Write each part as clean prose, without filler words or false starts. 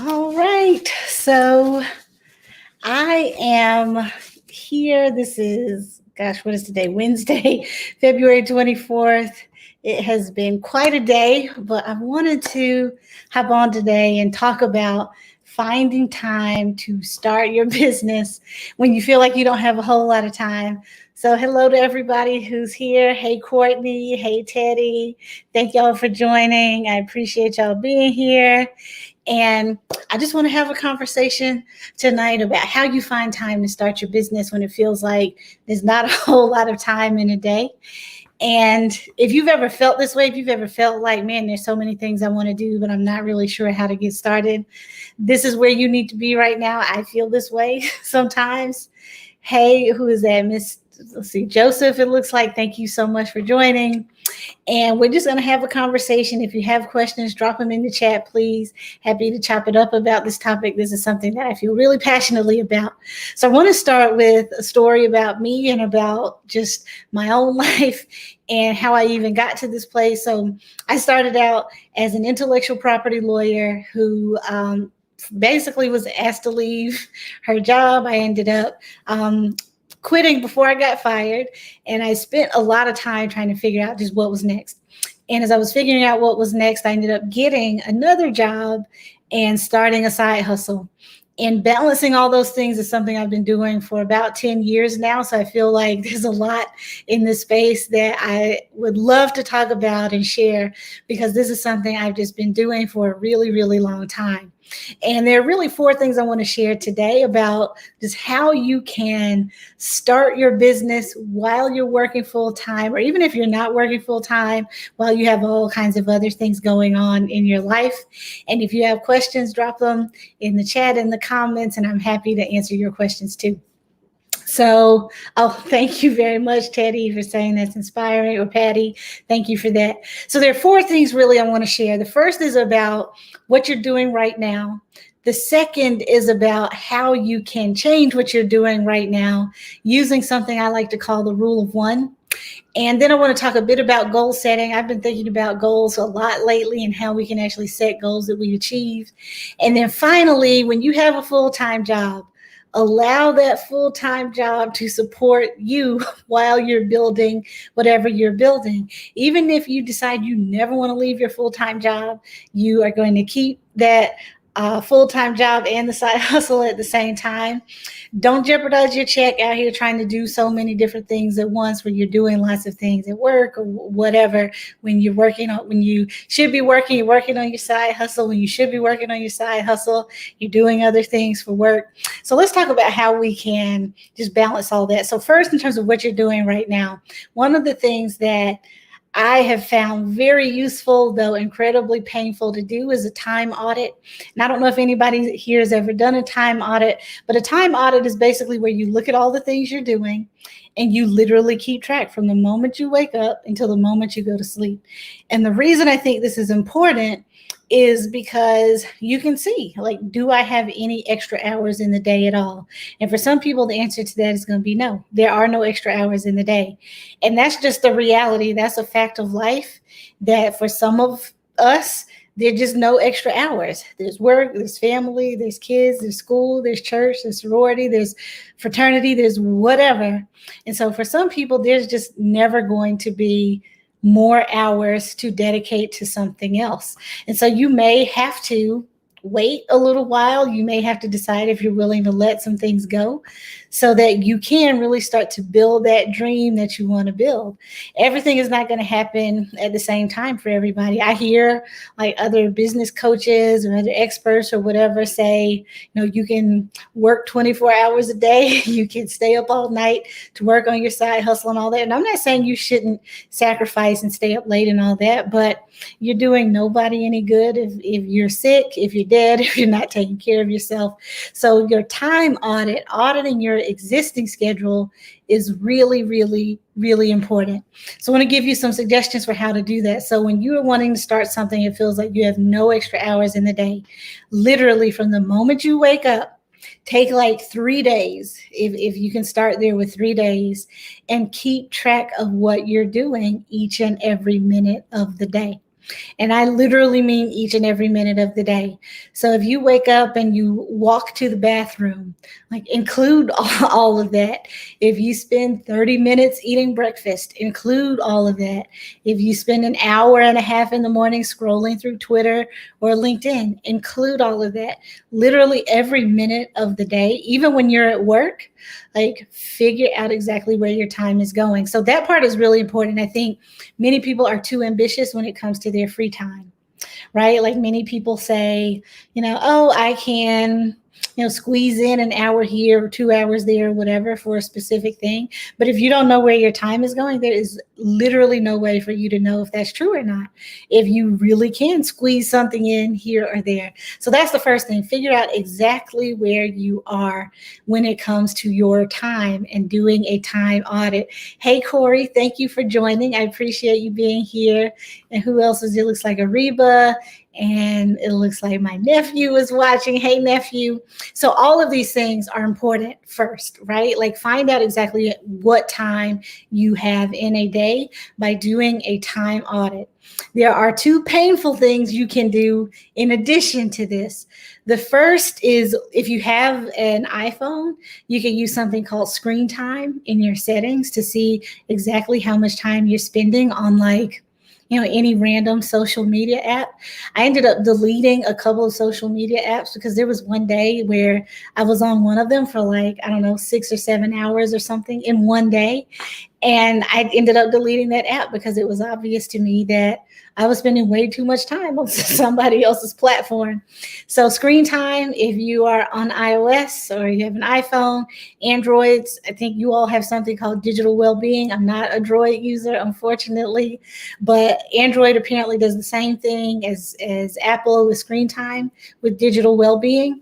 All right. So I am here. This is, gosh, what is today? Wednesday, February 24th. It has been quite a day, but I wanted to hop on today and talk about finding time to start your business when you feel like you don't have a whole lot of time. So, hello to everybody who's here. Hey, Courtney. Hey, Teddy. Thank y'all for joining. I appreciate y'all being here. And I just want to have a conversation tonight about how you find time to start your business when it feels like there's not a whole lot of time in a day. And if you've ever felt this way, if you've ever felt like, man, there's so many things I want to do, but I'm not really sure how to get started, this is where you need to be right now. I feel this way sometimes. Hey, who is that? Let's see, Joseph, it looks like. Thank you so much for joining. And we're just going to have a conversation. If you have questions, drop them in the chat, please. Happy to chop it up about this topic. This is something that I feel really passionately about. So I want to start with a story about me and about just my own life and how I even got to this place. So I started out as an intellectual property lawyer who basically was asked to leave her job. I ended up quitting before I got fired. And I spent a lot of time trying to figure out just what was next. And as I was figuring out what was next, I ended up getting another job and starting a side hustle. And balancing all those things is something I've been doing for about 10 years now. So I feel like there's a lot in this space that I would love to talk about and share, because this is something I've just been doing for a really, really long time. And there are really 4 things I want to share today about just how you can start your business while you're working full time, or even if you're not working full time, while you have all kinds of other things going on in your life. And if you have questions, drop them in the chat, in the comments, and I'm happy to answer your questions too. So, thank you very much, Teddy, for saying that's inspiring, or Patty. Thank you for that. So there are 4 things really I want to share. The first is about what you're doing right now. The second is about how you can change what you're doing right now using something I like to call the rule of 1. And then I want to talk a bit about goal setting. I've been thinking about goals a lot lately and how we can actually set goals that we achieve. And then finally, when you have a full-time job, allow that full-time job to support you while you're building whatever you're building. Even if you decide you never want to leave your full-time job, you are going to keep that full-time job and the side hustle at the same time. Don't jeopardize your check out here trying to do so many different things at once, where you're doing lots of things at work or whatever. When you should be working, you're working on your side hustle. When you should be working on your side hustle, you're doing other things for work. So let's talk about how we can just balance all that. So first, in terms of what you're doing right now, one of the things that I have found very useful, though incredibly painful to do, is a time audit. And I don't know if anybody here has ever done a time audit, but a time audit is basically where you look at all the things you're doing and you literally keep track from the moment you wake up until the moment you go to sleep. And the reason I think this is important is because you can see, like, do I have any extra hours in the day at all? And for some people, the answer to that is going to be no. There are no extra hours in the day. And that's just the reality. That's a fact of life, that for some of us, there's just no extra hours. There's work, there's family, there's kids, there's school, there's church, there's sorority, there's fraternity, there's whatever. And so for some people, there's just never going to be more hours to dedicate to something else. And so you may have to wait a little while. You may have to decide if you're willing to let some things go so that you can really start to build that dream that you want to build. Everything is not going to happen at the same time for everybody. I hear like other business coaches or other experts or whatever say, you can work 24 hours a day. You can stay up all night to work on your side hustle and all that. And I'm not saying you shouldn't sacrifice and stay up late and all that, but you're doing nobody any good if you're sick, if you're dead, if you're not taking care of yourself. So your time auditing your existing schedule is really, really, really important. So I want to give you some suggestions for how to do that. So when you are wanting to start something, it feels like you have no extra hours in the day. Literally from the moment you wake up, take like 3 days, if you can start there with 3 days, and keep track of what you're doing each and every minute of the day. And I literally mean each and every minute of the day. So if you wake up and you walk to the bathroom, like include all of that. If you spend 30 minutes eating breakfast, include all of that. If you spend an hour and a half in the morning scrolling through Twitter or LinkedIn, include all of that. Literally every minute of the day, even when you're at work, like figure out exactly where your time is going. So that part is really important. I think many people are too ambitious when it comes to their free time, right? Like many people say, oh, I can, squeeze in an hour here or 2 hours there or whatever for a specific thing. But if you don't know where your time is going, there is literally no way for you to know if that's true or not, if you really can squeeze something in here or there. So that's the first thing. Figure out exactly where you are when it comes to your time and doing a time audit. Hey, Corey, thank you for joining. I appreciate you being here. And who else is? It looks like Ariba, and it looks like my nephew is watching. Hey, nephew. So all of these things are important first, right? Like find out exactly what time you have in a day by doing a time audit. There are two painful things you can do in addition to this. The first is if you have an iPhone, you can use something called screen time in your settings to see exactly how much time you're spending on any random social media app. I ended up deleting a couple of social media apps because there was one day where I was on one of them for 6 or 7 hours or something in one day. And I ended up deleting that app because it was obvious to me that I was spending way too much time on somebody else's platform. So screen time, if you are on iOS or you have an iPhone, Androids, I think you all have something called digital well-being. I'm not a Droid user, unfortunately, but Android apparently does the same thing as Apple with screen time with digital well-being.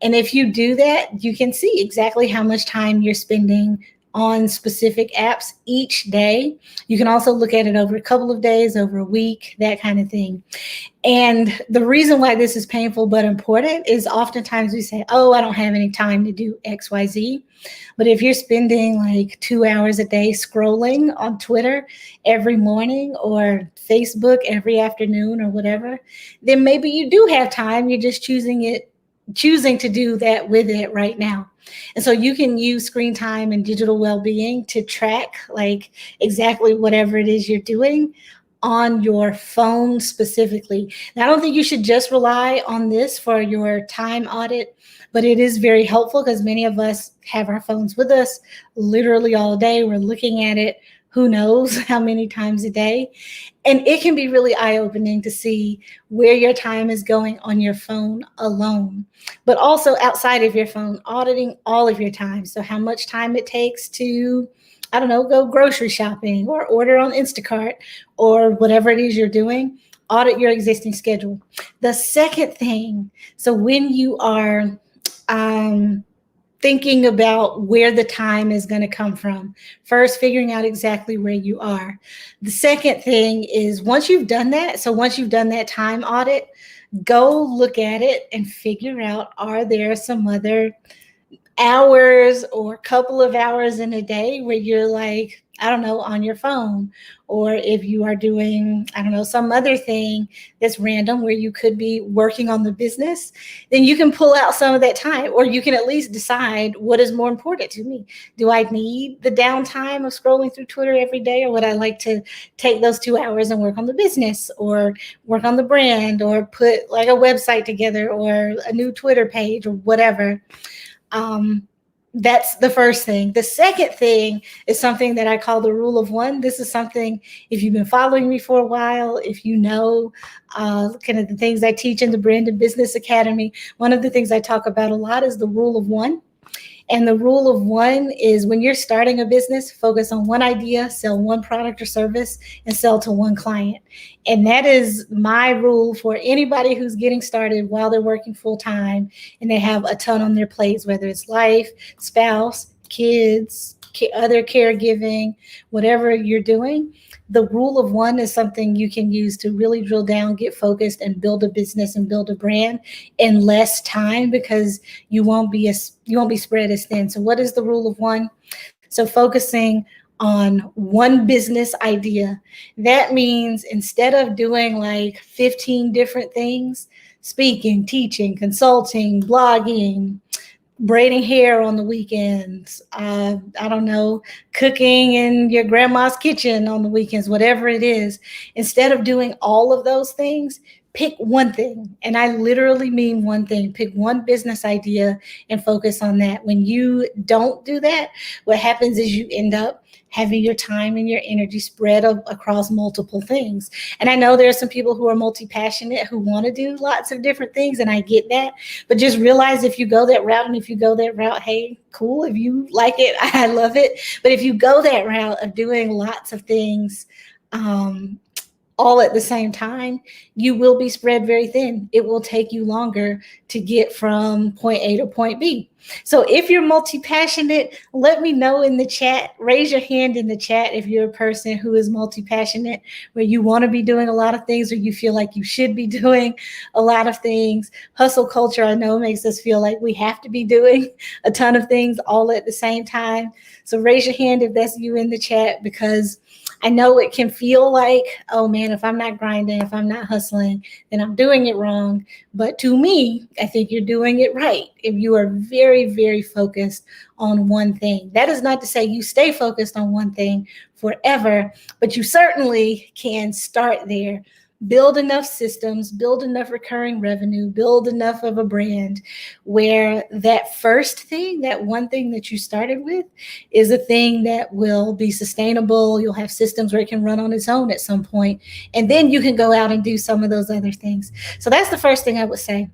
And if you do that, you can see exactly how much time you're spending on specific apps each day. You can also look at it over a couple of days, over a week, that kind of thing. And the reason why this is painful but important is oftentimes we say, oh, I don't have any time to do XYZ. But if you're spending 2 hours a day scrolling on Twitter every morning or Facebook every afternoon or whatever, then maybe you do have time. You're just choosing to do that with it right now. And so you can use screen time and digital well-being to track exactly whatever it is you're doing on your phone specifically. Now, I don't think you should just rely on this for your time audit, but it is very helpful because many of us have our phones with us literally all day. We're looking at it, who knows how many times a day. And it can be really eye-opening to see where your time is going on your phone alone, but also outside of your phone, auditing all of your time. So how much time it takes to, go grocery shopping or order on Instacart or whatever it is you're doing, audit your existing schedule. The second thing, so when you are thinking about where the time is going to come from. First, figuring out exactly where you are. The second thing is once you've done that time audit, go look at it and figure out, are there some other hours or couple of hours in a day where you're on your phone, or if you are doing, some other thing that's random where you could be working on the business, then you can pull out some of that time, or you can at least decide what is more important to me. Do I need the downtime of scrolling through Twitter every day, or would I like to take those 2 hours and work on the business or work on the brand or put a website together or a new Twitter page or whatever? That's the first thing. The second thing is something that I call the rule of one. This is something, if you've been following me for a while, if you know kind of the things I teach in the Brand and Business Academy, one of the things I talk about a lot is the rule of one. And the rule of one is when you're starting a business, focus on one idea, sell one product or service, and sell to one client. And that is my rule for anybody who's getting started while they're working full time and they have a ton on their plates, whether it's life, spouse, kids, other caregiving, whatever you're doing. The rule of one is something you can use to really drill down, get focused, and build a business and build a brand in less time because you won't be spread as thin. So what is the rule of one? So focusing on one business idea. That means instead of doing like 15 different things, speaking, teaching, consulting, blogging, braiding hair on the weekends, I don't know, cooking in your grandma's kitchen on the weekends, whatever it is, instead of doing all of those things, pick one thing. And I literally mean one thing. Pick one business idea and focus on that. When you don't do that, what happens is you end up having your time and your energy spread across multiple things. And I know there are some people who are multi-passionate who want to do lots of different things, and I get that. But just realize if you go that route, and if you go that route, hey, cool. If you like it, I love it. But if you go that route of doing lots of things, all at the same time, you will be spread very thin. It will take you longer to get from point A to point B. So if you're multi-passionate, let me know in the chat. Raise your hand in the chat if you're a person who is multi-passionate, where you want to be doing a lot of things, or you feel like you should be doing a lot of things. Hustle culture, I know, makes us feel like we have to be doing a ton of things all at the same time. So raise your hand if that's you in the chat, because I know it can feel like, oh man, if I'm not grinding, if I'm not hustling, then I'm doing it wrong. But to me, I think you're doing it right if you are very, very focused on one thing. That is not to say you stay focused on one thing forever, but you certainly can start there. Build enough systems, build enough recurring revenue, build enough of a brand where that first thing, that one thing that you started with, is a thing that will be sustainable. You'll have systems where it can run on its own at some point, and then you can go out and do some of those other things. So that's the first thing I would say.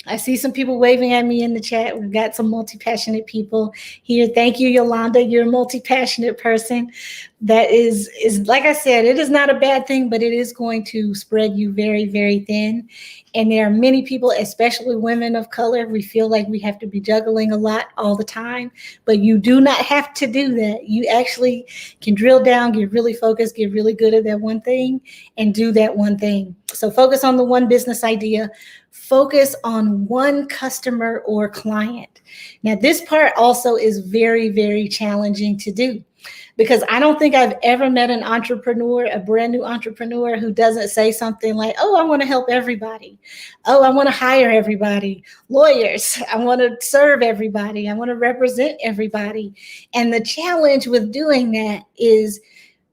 I see some people waving at me in the chat. We've got some multi-passionate people here. Thank you, Yolanda. You're a multi-passionate person. That is like I said, it is not a bad thing, but it is going to spread you very, very thin. And there are many people, especially women of color, we feel like we have to be juggling a lot all the time, but you do not have to do that. You actually can drill down, get really focused, get really good at that one thing, and do that one thing. So focus on the one business idea. Focus on one customer or client. Now, this part also is very, very challenging to do, because I don't think I've ever met an entrepreneur, a brand new entrepreneur, who doesn't say something like, oh, I want to help everybody. Oh, I want to hire everybody. Lawyers, I want to serve everybody. I want to represent everybody. And the challenge with doing that is,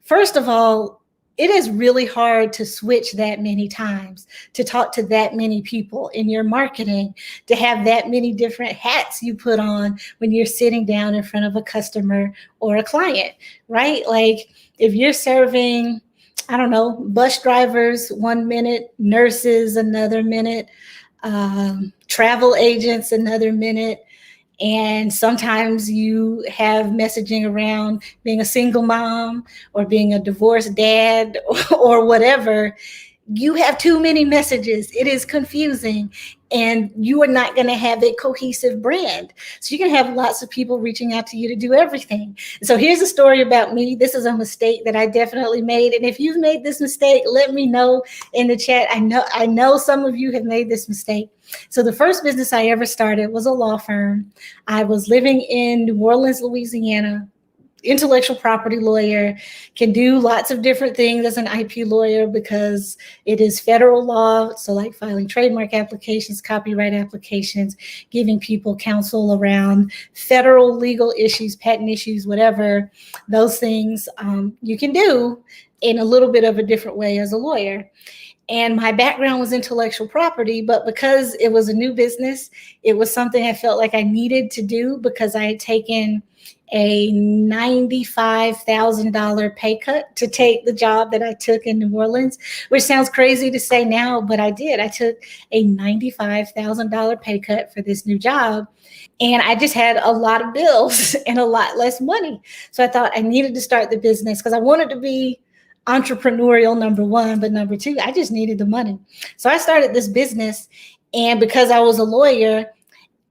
first of all, it is really hard to switch that many times, to talk to that many people in your marketing, to have that many different hats you put on when you're sitting down in front of a customer or a client, right? Like if you're serving, I don't know, bus drivers 1 minute, nurses another minute, travel agents another minute, and sometimes you have messaging around being a single mom or being a divorced dad or whatever. You have too many messages. It is confusing, and you are not going to have a cohesive brand. So you can have lots of people reaching out to you to do everything. So here's a story about me. This is a mistake that I definitely made. And if you've made this mistake, let me know in the chat. I know some of you have made this mistake. So the first business I ever started was a law firm. I was living in New Orleans, Louisiana. Intellectual property lawyer, can do lots of different things as an IP lawyer because it is federal law. So like filing trademark applications, copyright applications, giving people counsel around federal legal issues, patent issues, whatever, those things you can do in a little bit of a different way as a lawyer. And my background was intellectual property, but because it was a new business, it was something I felt like I needed to do because I had taken a $95,000 pay cut to take the job that I took in New Orleans, which sounds crazy to say now, but I did. I took a $95,000 pay cut for this new job. And I just had a lot of bills and a lot less money. So I thought I needed to start the business because I wanted to be entrepreneurial, number one, but number two, I just needed the money. So I started this business. And because I was a lawyer,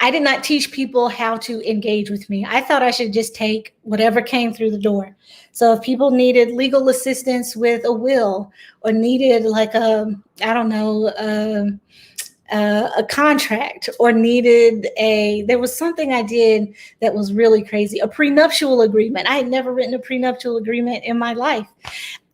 I did not teach people how to engage with me. I thought I should just take whatever came through the door. So if people needed legal assistance with a will or needed like a, I don't know, a contract or there was something I did that was really crazy, a prenuptial agreement. I had never written a prenuptial agreement in my life.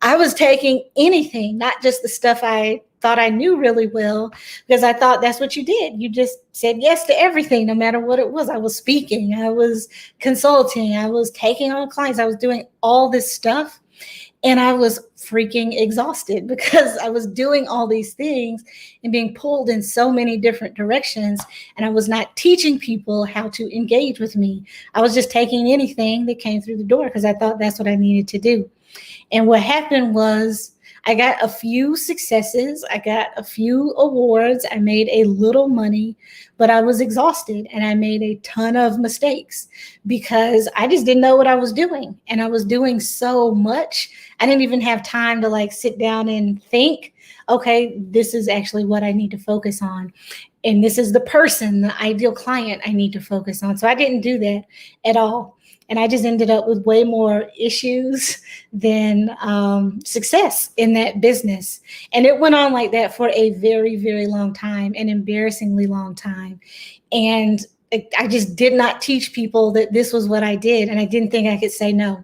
I was taking anything, not just the stuff I thought I knew really well, because I thought that's what you did. You just said yes to everything, no matter what it was. I was speaking, I was consulting, I was taking on clients, I was doing all this stuff. And I was freaking exhausted because I was doing all these things and being pulled in so many different directions. And I was not teaching people how to engage with me. I was just taking anything that came through the door because I thought that's what I needed to do. And what happened was I got a few successes. I got a few awards. I made a little money, but I was exhausted and I made a ton of mistakes because I just didn't know what I was doing. And I was doing so much. I didn't even have time to sit down and think, okay, this is actually what I need to focus on. And this is the person, the ideal client I need to focus on. So I didn't do that at all. And I just ended up with way more issues than success in that business. And it went on like that for a very, very long time, an embarrassingly long time. And I just did not teach people that this was what I did. And I didn't think I could say no.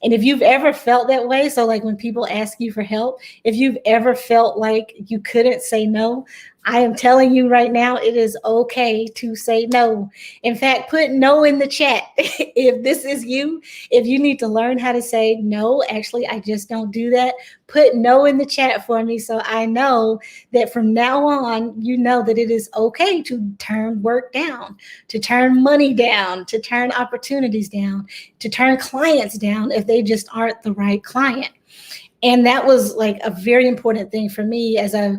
And if you've ever felt that way, so when people ask you for help, if you've ever felt like you couldn't say no, I am telling you right now, it is okay to say no. In fact, put no in the chat. If this is you, if you need to learn how to say no, actually, I just don't do that. Put no in the chat for me so I know that from now on, you know that it is okay to turn work down, to turn money down, to turn opportunities down, to turn clients down if they just aren't the right client. And that was a very important thing for me as I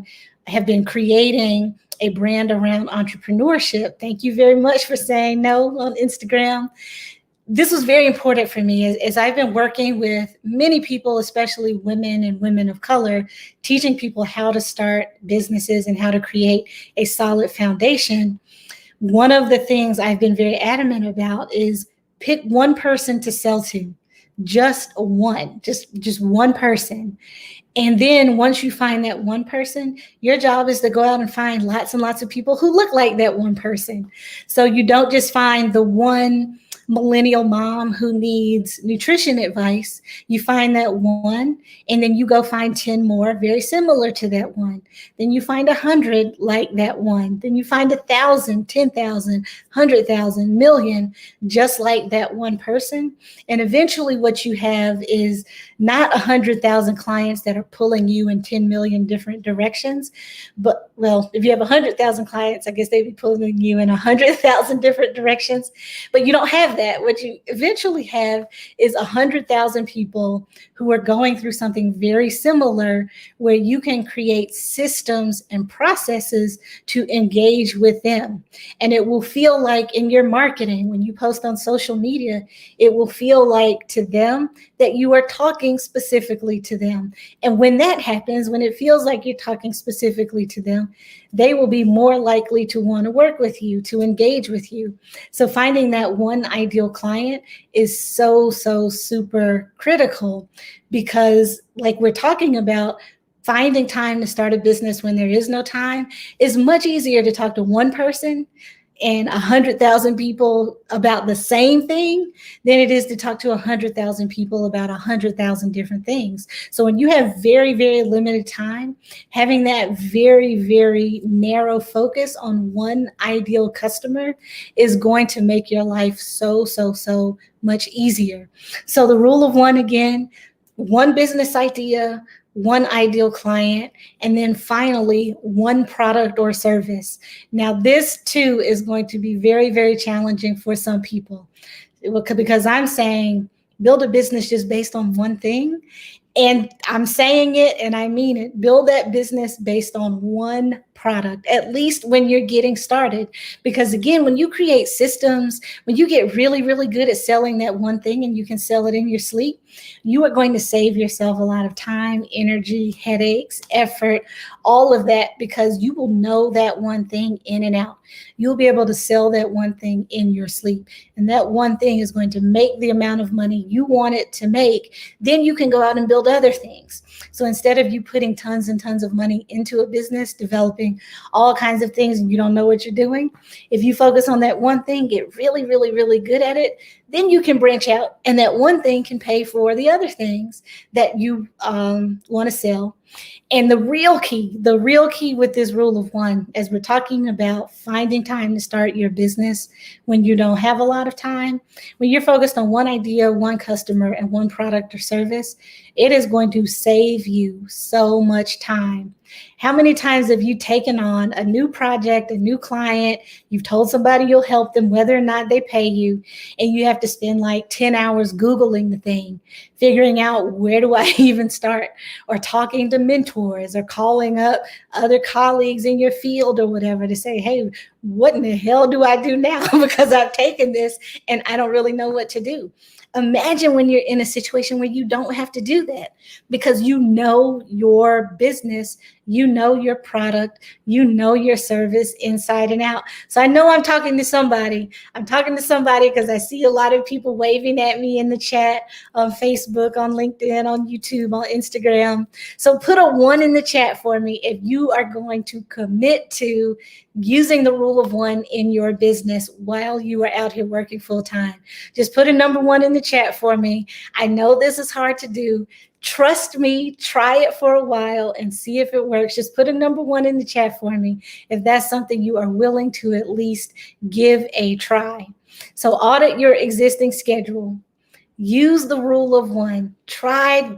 have been creating a brand around entrepreneurship. Thank you very much for saying no on Instagram. This was very important for me as I've been working with many people, especially women and women of color, teaching people how to start businesses and how to create a solid foundation. One of the things I've been very adamant about is pick one person to sell to, just one person. And then once you find that one person, your job is to go out and find lots and lots of people who look like that one person. So you don't just find the one millennial mom who needs nutrition advice. You find that one, and then you go find 10 more very similar to that one. Then you find 100 like that one. Then you find 1,000, 10,000, 100,000, million, just like that one person. And eventually what you have is not 100,000 clients that are pulling you in 10 million different directions. But, well, if you have 100,000 clients, I guess they'd be pulling you in 100,000 different directions. But you don't have that. What you eventually have is 100,000 people who are going through something very similar, where you can create systems and processes to engage with them. And it will feel like in your marketing, when you post on social media, it will feel like to them that you are talking specifically to them. And when that happens, when it feels like you're talking specifically to them, they will be more likely to want to work with you, to engage with you. So finding that one ideal client is so super critical, because like we're talking about, finding time to start a business when there is no time is much easier to talk to one person and 100,000 people about the same thing than it is to talk to 100,000 people about 100,000 different things. So when you have very, very limited time, having that very, very narrow focus on one ideal customer is going to make your life so much easier. So the rule of one again, one business idea, one ideal client, and then finally one product or service. Now, this too is going to be very, very challenging for some people, because I'm saying build a business just based on one thing. And I'm saying it and I mean it. Build that business based on one product, at least when you're getting started. Because again, when you create systems, when you get really, really good at selling that one thing and you can sell it in your sleep, you are going to save yourself a lot of time, energy, headaches, effort, all of that, because you will know that one thing in and out. You'll be able to sell that one thing in your sleep. And that one thing is going to make the amount of money you want it to make. Then you can go out and build other things. So instead of you putting tons and tons of money into a business, developing doing all kinds of things and you don't know what you're doing. If you focus on that one thing, get really, really, really good at it, then you can branch out, and that one thing can pay for the other things that you want to sell. And the real key with this rule of one, as we're talking about finding time to start your business when you don't have a lot of time, when you're focused on one idea, one customer, and one product or service, it is going to save you so much time. How many times have you taken on a new project, a new client, you've told somebody you'll help them, whether or not they pay you, and you have to spend like 10 hours Googling the thing, figuring out where do I even start, or talking to mentors, or calling up other colleagues in your field or whatever to say, hey, what in the hell do I do now? Because I've taken this and I don't really know what to do. Imagine when you're in a situation where you don't have to do that, because you know your business, you know your product, you know your service inside and out. So I know I'm talking to somebody. I'm talking to somebody because I see a lot of people waving at me in the chat on Facebook, on LinkedIn, on YouTube, on Instagram. So put a 1 in the chat for me if you are going to commit to using the rule of one in your business while you are out here working full time. Just put a number 1 in the chat for me. I know this is hard to do. Trust me, try it for a while and see if it works. Just put a number 1 in the chat for me if that's something you are willing to at least give a try. So audit your existing schedule. Use the rule of one. Try,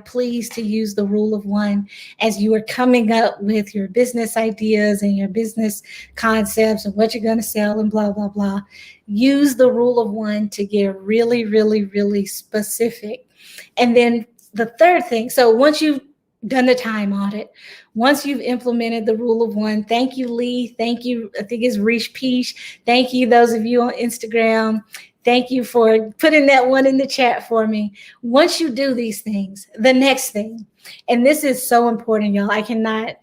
please, to use the rule of one as you are coming up with your business ideas and your business concepts and what you're going to sell and blah, blah, blah. Use the rule of one to get really, really, really specific. And then the third thing, so once you've done the time audit, once you've implemented the rule of one, thank you, Lee. Thank you. I think it's Rish Peach. Thank you, those of you on Instagram. Thank you for putting that 1 in the chat for me. Once you do these things, the next thing, and this is so important, y'all. I cannot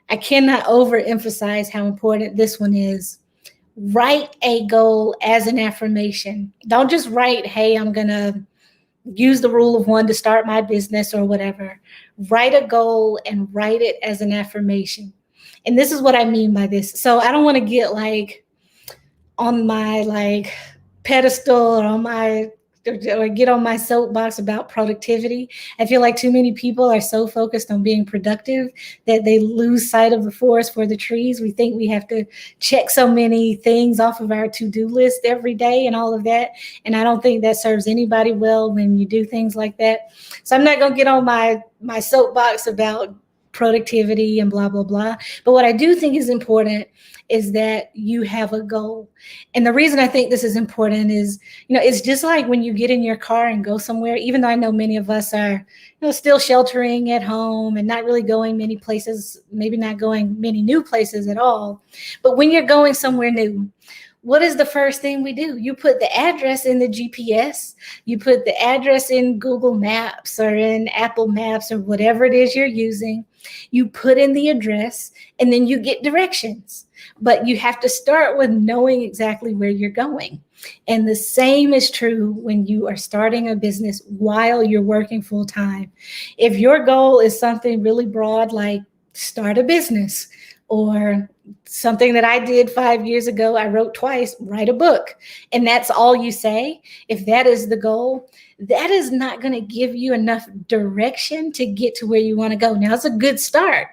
overemphasize how important this one is. Write a goal as an affirmation. Don't just write, hey, I'm going to use the rule of one to start my business or whatever. Write a goal and write it as an affirmation. And this is what I mean by this. So I don't want to get like on my like pedestal or get on my soapbox about productivity. I feel like too many people are so focused on being productive that they lose sight of the forest for the trees. We think we have to check so many things off of our to-do list every day and all of that. And I don't think that serves anybody well when you do things like that. So I'm not going to get on my soapbox about productivity and blah, blah, blah. But what I do think is important is that you have a goal. And the reason I think this is important is, it's just like when you get in your car and go somewhere, even though I know many of us are, still sheltering at home and not really going many places, maybe not going many new places at all. But when you're going somewhere new, what is the first thing we do? You put the address in the GPS, you put the address in Google Maps or in Apple Maps or whatever it is you're using. You put in the address and then you get directions. But you have to start with knowing exactly where you're going. And the same is true when you are starting a business while you're working full time. If your goal is something really broad, like start a business, or something that I did 5 years ago, I wrote twice, write a book, and that's all you say, if that is the goal, that is not going to give you enough direction to get to where you want to go. Now, it's a good start,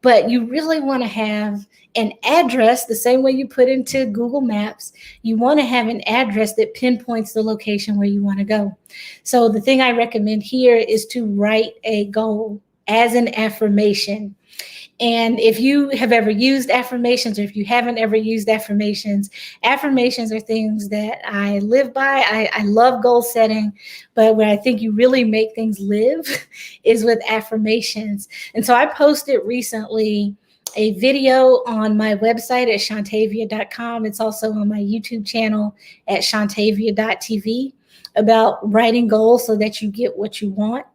but you really want to have an address the same way you put into Google Maps. You want to have an address that pinpoints the location where you want to go. So the thing I recommend here is to write a goal as an affirmation. And if you have ever used affirmations, or if you haven't ever used affirmations are things that I live by. I love goal setting, but where I think you really make things live is with affirmations. And so I posted recently a video on my website at shantavia.com. It's also on my YouTube channel at shantavia.tv about writing goals so that you get what you want.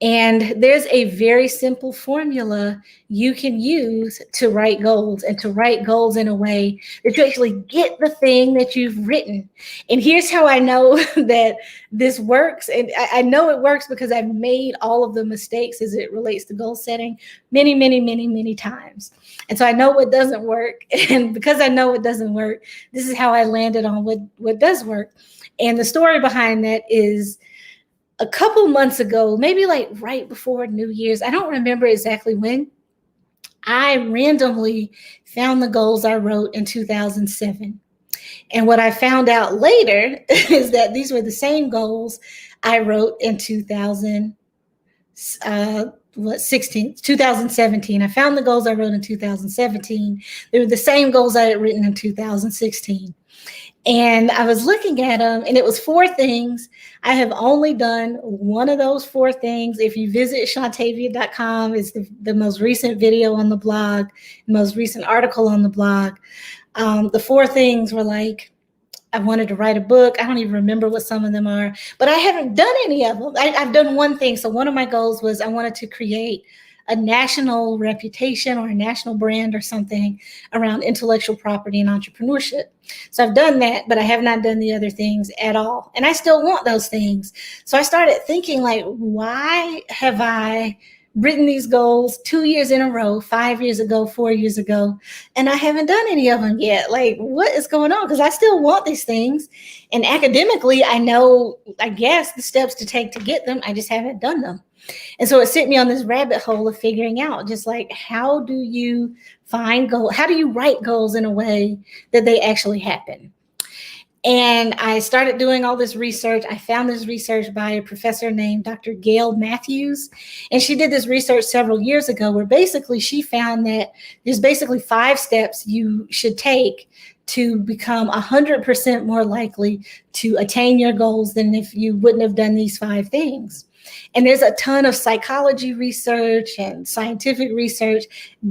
And there's a very simple formula you can use to write goals, and to write goals in a way that you actually get the thing that you've written. And here's how I know that this works. And I know it works because I've made all of the mistakes as it relates to goal setting many, many, many, many times. And so I know what doesn't work. And because I know what doesn't work, this is how I landed on what does work. And the story behind that is, a couple months ago, maybe like right before New Year's, I don't remember exactly when, I randomly found the goals I wrote in 2007. And what I found out later is that these were the same goals I wrote in 2017. I found the goals I wrote in 2017. They were the same goals I had written in 2016. And I was looking at them, and it was 4 things. I have only done one of those 4 things. If you visit shantavia.com, it's the most recent video on the blog, the most recent article on the blog. The 4 things were like, I wanted to write a book. I don't even remember what some of them are, but I haven't done any of them. I've done one thing. So one of my goals was I wanted to create a national reputation or a national brand or something around intellectual property and entrepreneurship. So I've done that, but I have not done the other things at all. And I still want those things. So I started thinking, like, why have I written these goals 2 years in a row, 5 years ago, 4 years ago, and I haven't done any of them yet? Like, what is going on? Because I still want these things. And academically, I know, I guess, the steps to take to get them. I just haven't done them. And so it sent me on this rabbit hole of figuring out, just like, how do you find goals? How do you write goals in a way that they actually happen? And I started doing all this research. I found this research by a professor named Dr. Gail Matthews. And she did this research several years ago where basically she found that there's basically 5 steps you should take to become 100% more likely to attain your goals than if you wouldn't have done these 5 things. And there's a ton of psychology research and scientific research,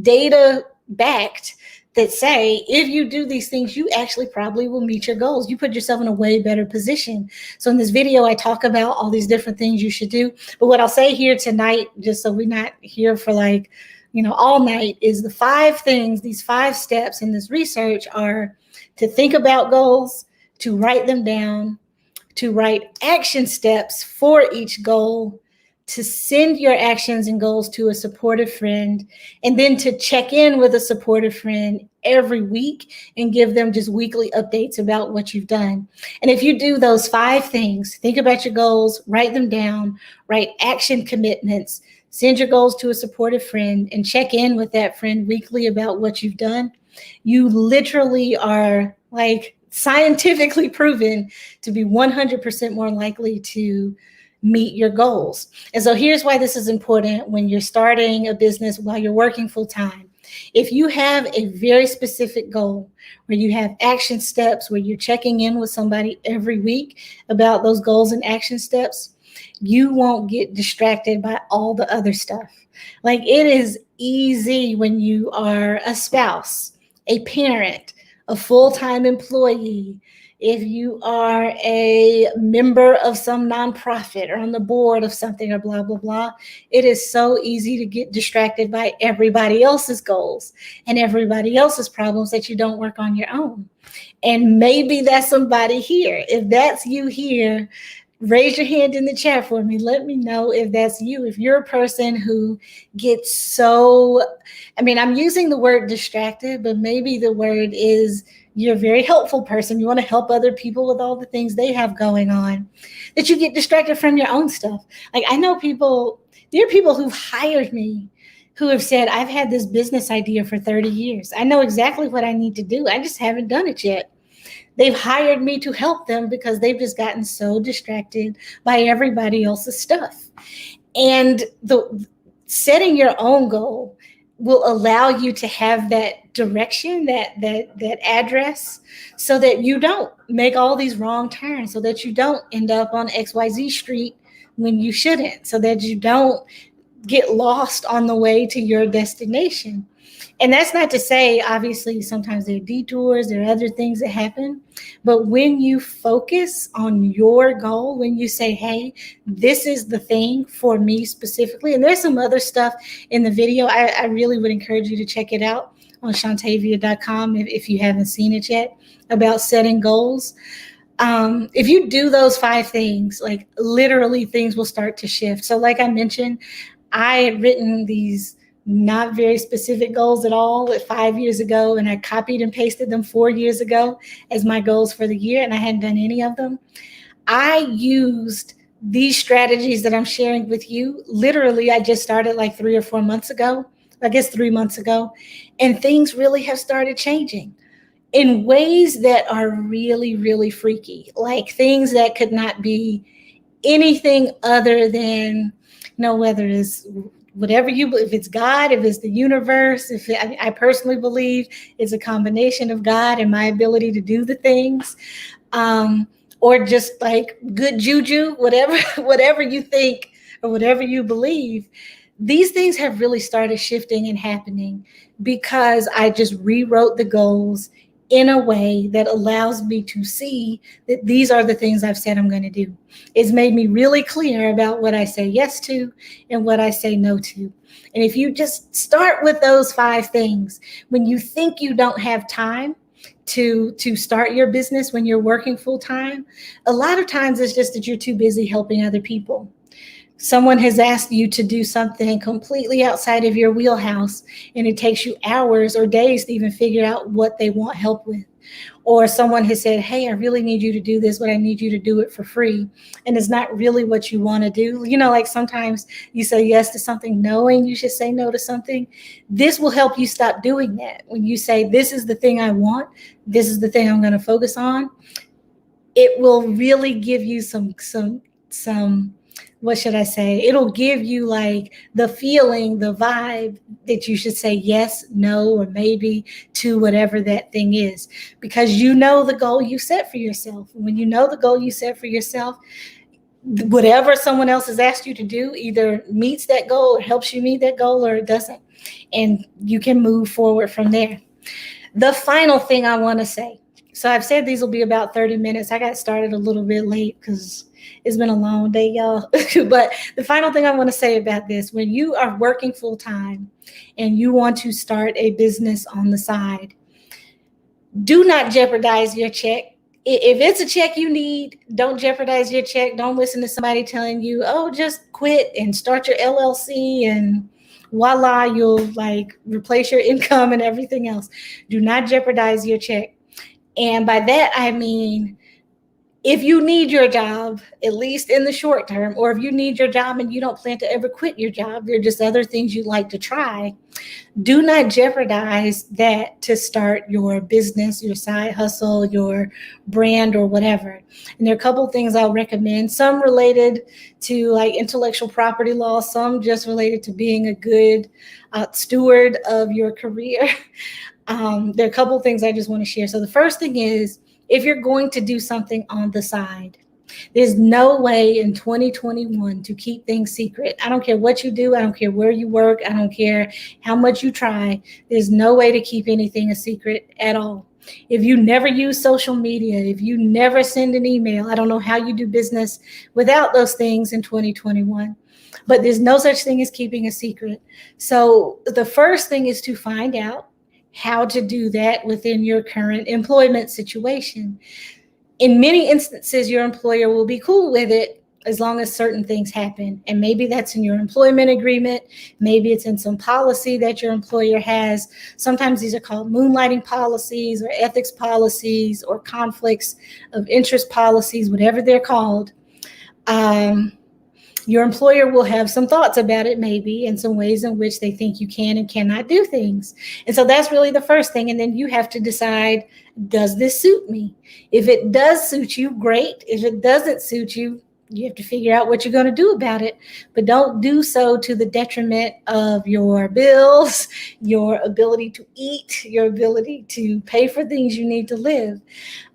data backed, that say if you do these things, you actually probably will meet your goals. You put yourself in a way better position. So in this video, I talk about all these different things you should do. But what I'll say here tonight, just so we're not here for like, all night, is the 5 things, these 5 steps in this research are to think about goals, to write them down, to write action steps for each goal, to send your actions and goals to a supportive friend, and then to check in with a supportive friend every week and give them just weekly updates about what you've done. And if you do those 5 things, think about your goals, write them down, write action commitments, send your goals to a supportive friend, and check in with that friend weekly about what you've done, you literally are like scientifically proven to be 100% more likely to meet your goals. And so here's why this is important when you're starting a business while you're working full time. If you have a very specific goal where you have action steps, where you're checking in with somebody every week about those goals and action steps, you won't get distracted by all the other stuff. Like, it is easy when you are a spouse, a parent, a full-time employee, if you are a member of some nonprofit or on the board of something or blah, blah, blah, it is so easy to get distracted by everybody else's goals and everybody else's problems that you don't work on your own. And maybe that's somebody here. If that's you here, raise your hand in the chat for me. Let me know if that's you. If you're a person who gets so, I'm using the word distracted, but maybe the word is you're a very helpful person. You want to help other people with all the things they have going on, that you get distracted from your own stuff. Like, I know there are people who've hired me who have said, I've had this business idea for 30 years. I know exactly what I need to do. I just haven't done it yet. They've hired me to help them because they've just gotten so distracted by everybody else's stuff. And setting your own goal will allow you to have that direction, that address, so that you don't make all these wrong turns, so that you don't end up on XYZ Street when you shouldn't, so that you don't get lost on the way to your destination. And that's not to say, obviously, sometimes there are detours, there are other things that happen. But when you focus on your goal, when you say, hey, this is the thing for me specifically, and there's some other stuff in the video, I really would encourage you to check it out on shantavia.com if you haven't seen it yet, about setting goals. If you do those 5 things, like literally things will start to shift. So like I mentioned, I had written these not very specific goals at all 5 years ago, and I copied and pasted them 4 years ago as my goals for the year, and I hadn't done any of them. I used these strategies that I'm sharing with you. Literally, I just started like 3 or 4 months ago, I guess 3 months ago, and things really have started changing in ways that are really, really freaky, like things that could not be anything other than, whether it's whatever if it's God, if it's the universe, I personally believe it's a combination of God and my ability to do the things, or just like good juju, whatever you think or whatever you believe. These things have really started shifting and happening because I just rewrote the goals in a way that allows me to see that these are the things I've said I'm going to do. It's made me really clear about what I say yes to and what I say no to. And if you just start with those 5 things, when you think you don't have time to start your business when you're working full time, a lot of times it's just that you're too busy helping other people. Someone has asked you to do something completely outside of your wheelhouse, and it takes you hours or days to even figure out what they want help with. Or someone has said, hey, I really need you to do this, but I need you to do it for free. And it's not really what you want to do. Like sometimes you say yes to something knowing you should say no to something. This will help you stop doing that. When you say, this is the thing I want, this is the thing I'm going to focus on, it will really give you some what should I say? It'll give you like the feeling, the vibe that you should say yes, no, or maybe to whatever that thing is, because you know the goal you set for yourself. When you know the goal you set for yourself, whatever someone else has asked you to do either meets that goal or helps you meet that goal, or it doesn't. And you can move forward from there. The final thing I want to say. So I've said these will be about 30 minutes. I got started a little bit late because it's been a long day, y'all. But the final thing I want to say about this, when you are working full time and you want to start a business on the side, do not jeopardize your check. If it's a check you need, don't jeopardize your check. Don't listen to somebody telling you, oh, just quit and start your LLC and voila, you'll like replace your income and everything else. Do not jeopardize your check. And by that, I mean, if you need your job, at least in the short term, or if you need your job and you don't plan to ever quit your job, there are just other things you'd like to try, do not jeopardize that to start your business, your side hustle, your brand, or whatever. And there are a couple of things I'll recommend, some related to like intellectual property law, some just related to being a good steward of your career. There are a couple of things I just want to share. So the first thing is, if you're going to do something on the side, there's no way in 2021 to keep things secret. I don't care what you do. I don't care where you work. I don't care how much you try. There's no way to keep anything a secret at all. If you never use social media, if you never send an email, I don't know how you do business without those things in 2021. But there's no such thing as keeping a secret. So the first thing is to find out how to do that within your current employment situation. In many instances, your employer will be cool with it as long as certain things happen. And maybe that's in your employment agreement. Maybe it's in some policy that your employer has. Sometimes these are called moonlighting policies or ethics policies or conflicts of interest policies, whatever they're called. Your employer will have some thoughts about it, maybe, and some ways in which they think you can and cannot do things. And so that's really the first thing. And then you have to decide, does this suit me? If it does suit you, great. If it doesn't suit you, you have to figure out what you're going to do about it. But don't do so to the detriment of your bills, your ability to eat, your ability to pay for things you need to live.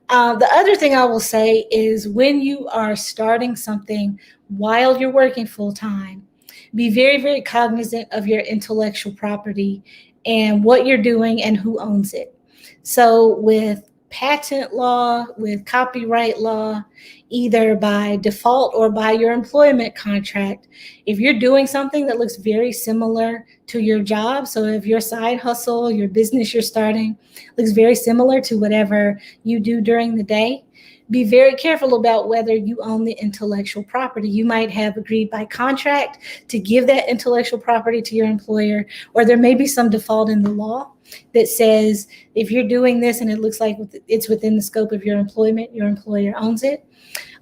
The other thing I will say is, when you are starting something while you're working full time, be very, very cognizant of your intellectual property and what you're doing and who owns it. So with patent law, with copyright law, either by default or by your employment contract, if you're doing something that looks very similar to your job, so if your side hustle, your business you're starting looks very similar to whatever you do during the day, be very careful about whether you own the intellectual property. You might have agreed by contract to give that intellectual property to your employer, or there may be some default in the law that says if you're doing this and it looks like it's within the scope of your employment, your employer owns it.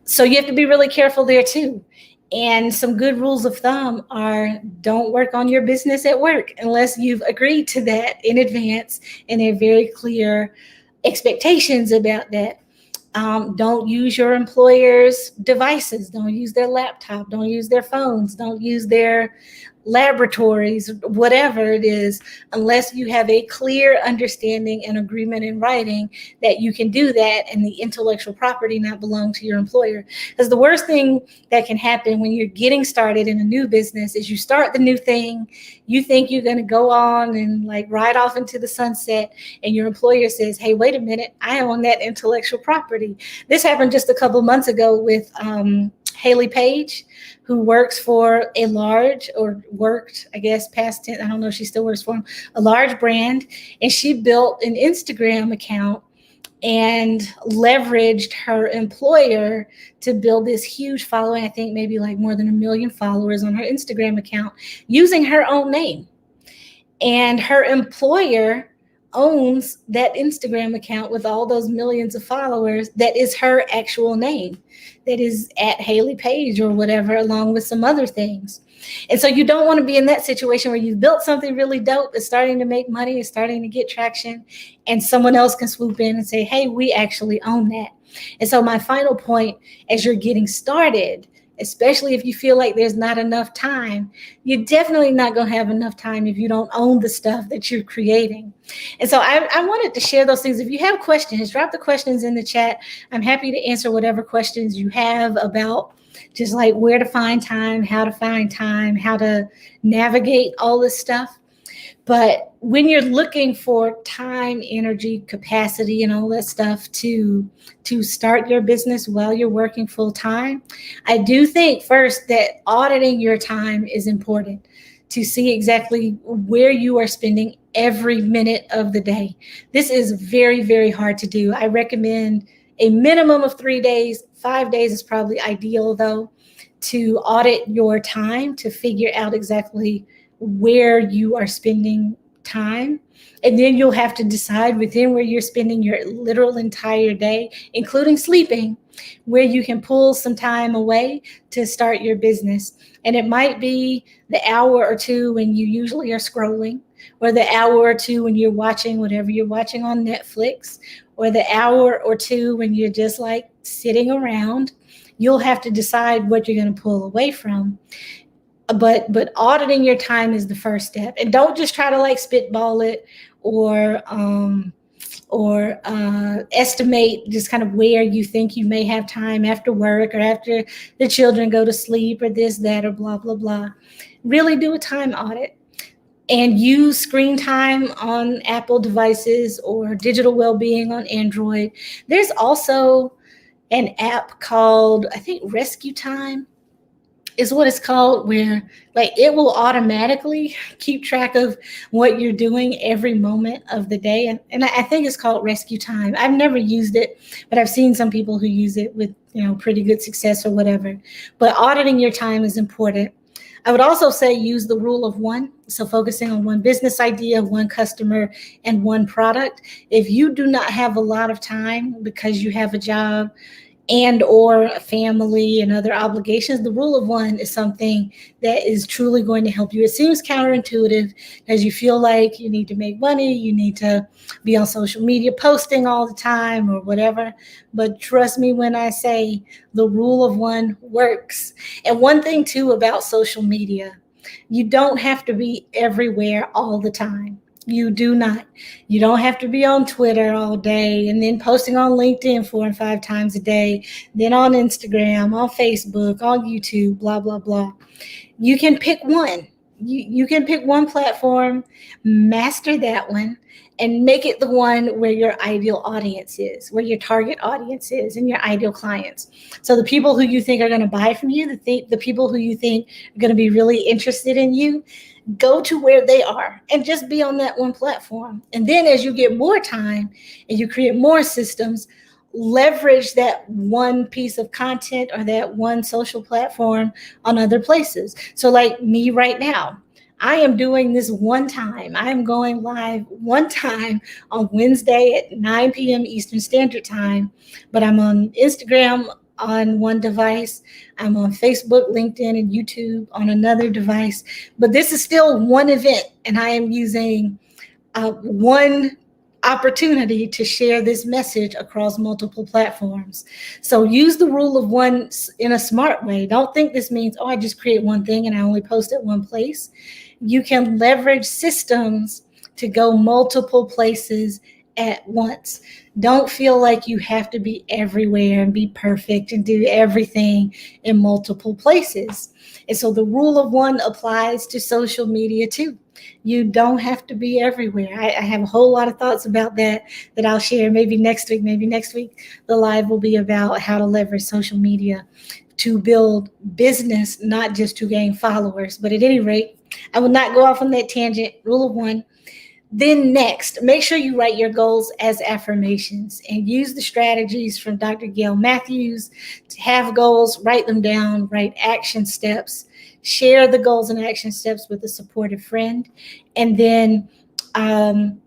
So you have to be really careful there too. And some good rules of thumb are don't work on your business at work unless you've agreed to that in advance and there are very clear expectations about that. Don't use your employer's devices. Don't use their laptop. Don't use their phones. Don't use their laboratories, whatever it is, unless you have a clear understanding and agreement in writing that you can do that and the intellectual property not belong to your employer. Because the worst thing that can happen when you're getting started in a new business is you start the new thing, you think you're going to go on and like ride off into the sunset, and your employer says, hey, wait a minute, I own that intellectual property. This happened just a couple months ago with Haley Page, who works for a large, or worked, I guess, past tense, I don't know if she still works for him, a large brand. And she built an Instagram account and leveraged her employer to build this huge following. I think maybe like more than 1 million followers on her Instagram account using her own name. And her employer owns that Instagram account with all those millions of followers that is her actual name, that is at Haley Page or whatever, along with some other things. And so you don't want to be in that situation where you've built something really dope, it's starting to make money, it's starting to get traction, and someone else can swoop in and say, hey, we actually own that. And so my final point, as you're getting started, especially if you feel like there's not enough time, you're definitely not going to have enough time if you don't own the stuff that you're creating. And so I wanted to share those things. If you have questions, drop the questions in the chat. I'm happy to answer whatever questions you have about just like where to find time, how to navigate all this stuff. But when you're looking for time, energy, capacity, and all that stuff to start your business while you're working full time, I do think first that auditing your time is important to see exactly where you are spending every minute of the day. This is very, very hard to do. I recommend a minimum of 3 days. 5 days is probably ideal, though, to audit your time to figure out exactly where you are spending time. And then you'll have to decide within where you're spending your literal entire day, including sleeping, where you can pull some time away to start your business. And it might be the hour or two when you usually are scrolling, or the hour or two when you're watching whatever you're watching on Netflix, or the hour or two when you're just like sitting around. You'll have to decide what you're going to pull away from. But auditing your time is the first step. And don't just try to like spitball it or estimate just kind of where you think you may have time after work or after the children go to sleep or this, that, or blah, blah, blah. Really do a time audit and use screen time on Apple devices or digital well-being on Android. There's also an app called, I think, Rescue Time is what it's called, where like it will automatically keep track of what you're doing every moment of the day. And I think it's called Rescue Time. I've never used it, but I've seen some people who use it with, pretty good success or whatever. But auditing your time is important. I would also say use the rule of one. So focusing on one business idea, one customer, and one product. If you do not have a lot of time because you have a job and or a family and other obligations, the rule of one is something that is truly going to help you. It seems counterintuitive as you feel like you need to make money, you need to be on social media posting all the time or whatever. But trust me when I say the rule of one works. And one thing too about social media, you don't have to be everywhere all the time. You do not. You don't have to be on Twitter all day and then posting on LinkedIn 4 and 5 times a day, then on Instagram, on Facebook, on YouTube, blah, blah, blah. You can pick one You can pick one platform, master that one, and make it the one where your ideal audience is, where your target audience is, and your ideal clients. So the people who you think are going to buy from you, the people who you think are going to be really interested in you, go to where they are and just be on that one platform. And then as you get more time and you create more systems, leverage that one piece of content or that one social platform on other places. So like me right now, I am doing this one time. I am going live one time on Wednesday at 9 p.m. Eastern Standard Time, but I'm on Instagram on one device. I'm on Facebook, LinkedIn, and YouTube on another device. But this is still one event, and I am using one opportunity to share this message across multiple platforms. So use the rule of one in a smart way. Don't think this means, oh, I just create one thing and I only post at one place. You can leverage systems to go multiple places at once. Don't feel like you have to be everywhere and be perfect and do everything in multiple places. And so the rule of one applies to social media too. You don't have to be everywhere. I have a whole lot of thoughts about that I'll share maybe next week. Maybe next week the live will be about how to leverage social media to build business, not just to gain followers. But at any rate, I will not go off on that tangent. Rule of one. Then next, make sure you write your goals as affirmations and use the strategies from Dr. Gail Matthews to have goals, write them down, write action steps, share the goals and action steps with a supportive friend, and then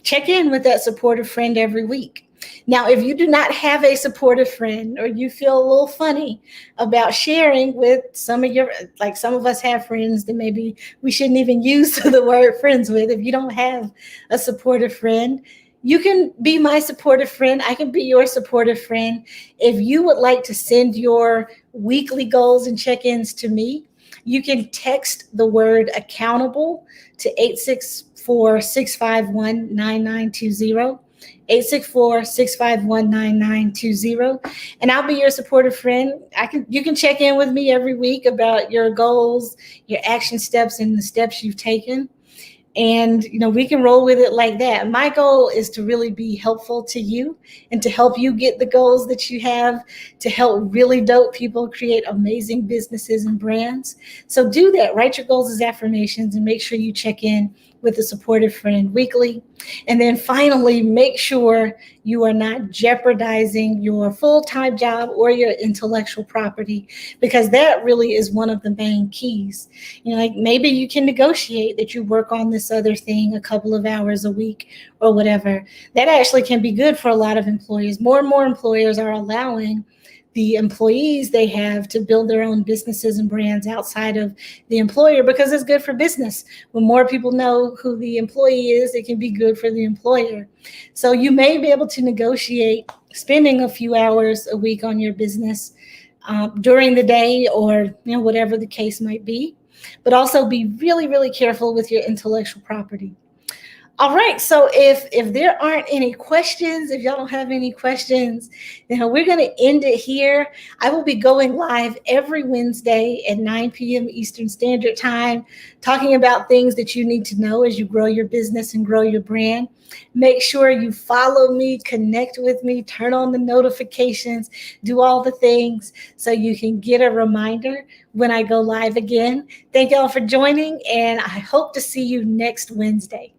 check in with that supportive friend every week. Now, if you do not have a supportive friend or you feel a little funny about sharing with some of us have friends that maybe we shouldn't even use the word friends with. If you don't have a supportive friend, you can be my supportive friend. I can be your supportive friend. If you would like to send your weekly goals and check-ins to me, you can text the word accountable to 864-651-9920. 864-651-9920, and I'll be your supportive friend. You can check in with me every week about your goals, your action steps, and the steps you've taken. And, we can roll with it like that. My goal is to really be helpful to you and to help you get the goals that you have, to help really dope people create amazing businesses and brands. So do that. Write your goals as affirmations and make sure you check in with a supportive friend weekly. And then finally, make sure you are not jeopardizing your full-time job or your intellectual property, because that really is one of the main keys. Like maybe you can negotiate that you work on this other thing a couple of hours a week or whatever. That actually can be good for a lot of employers. More and more employers are allowing the employees they have to build their own businesses and brands outside of the employer, because it's good for business. When more people know who the employee is, it can be good for the employer. So you may be able to negotiate spending a few hours a week on your business during the day, or whatever the case might be. But also be really, really careful with your intellectual property. All right, so if there aren't any questions, if y'all don't have any questions, then we're going to end it here. I will be going live every Wednesday at 9 p.m. Eastern Standard Time, talking about things that you need to know as you grow your business and grow your brand. Make sure you follow me, connect with me, turn on the notifications, do all the things so you can get a reminder when I go live again. Thank y'all for joining, and I hope to see you next Wednesday.